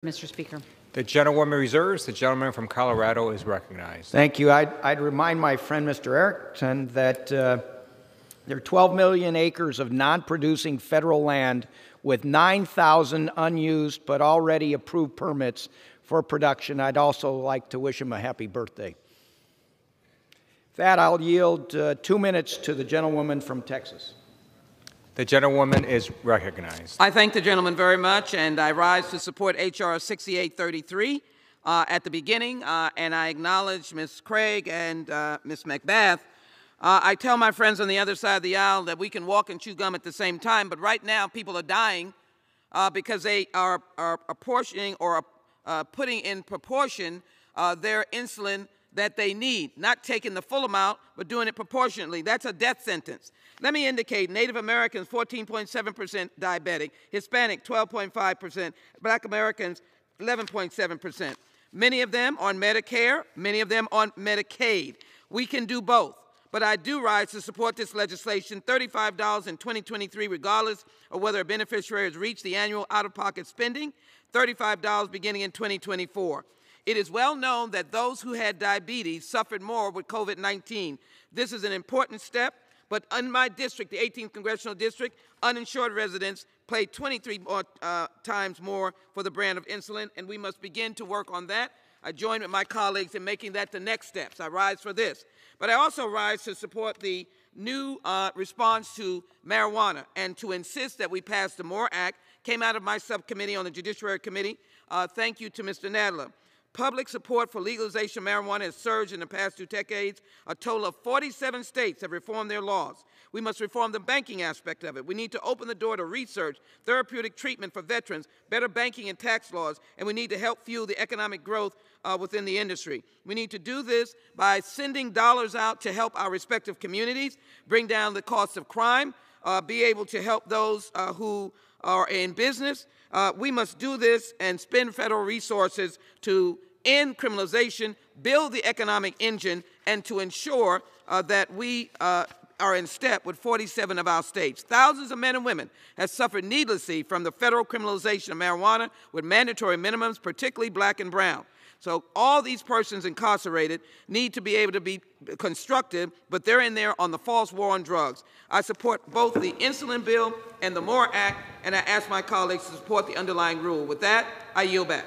Mr. Speaker. The gentlewoman reserves. The gentleman from Colorado is recognized. Thank you. I'd remind my friend Mr. Erickson that there are 12 million acres of non-producing federal land with 9,000 unused but already approved permits for production. I'd also like to wish him a happy birthday. With that, I'll yield 2 minutes to the gentlewoman from Texas. The gentlewoman is recognized. I thank the gentleman very much, and I rise to support H.R. 6833 at the beginning, and I acknowledge Ms. Craig and Ms. McBath. I tell my friends on the other side of the aisle that we can walk and chew gum at the same time, but right now people are dying because they are apportioning or putting in proportion their insulin that they need, not taking the full amount, but doing it proportionately. That's a death sentence. Let me indicate Native Americans, 14.7% diabetic, Hispanic, 12.5%, Black Americans, 11.7%. Many of them on Medicare, many of them on Medicaid. We can do both. But I do rise to support this legislation, $35 in 2023, regardless of whether a beneficiary has reached the annual out-of-pocket spending, $35 beginning in 2024. It is well known that those who had diabetes suffered more with COVID-19. This is an important step, but in my district, the 18th Congressional District, uninsured residents pay 23 times more for the brand of insulin, and we must begin to work on that. I join with my colleagues in making that the next steps. I rise for this. But I also rise to support the new response to marijuana and to insist that we pass the MORE Act. Came out of my subcommittee on the Judiciary Committee. Thank you to Mr. Nadler. Public support for legalization of marijuana has surged in the past 2 decades. A total of 47 states have reformed their laws. We must reform the banking aspect of it. We need to open the door to research, therapeutic treatment for veterans, better banking and tax laws, and we need to help fuel the economic growth within the industry. We need to do this by sending dollars out to help our respective communities, bring down the cost of crime, be able to help those who are in business. We must do this and spend federal resources to end criminalization, build the economic engine, and to ensure that we are in step with 47 of our states. Thousands of men and women have suffered needlessly from the federal criminalization of marijuana with mandatory minimums, particularly black and brown. So all these persons incarcerated need to be able to be constructive, but they're in there on the false war on drugs. I support both the insulin bill and the MORE Act, and I ask my colleagues to support the underlying rule. With that, I yield back.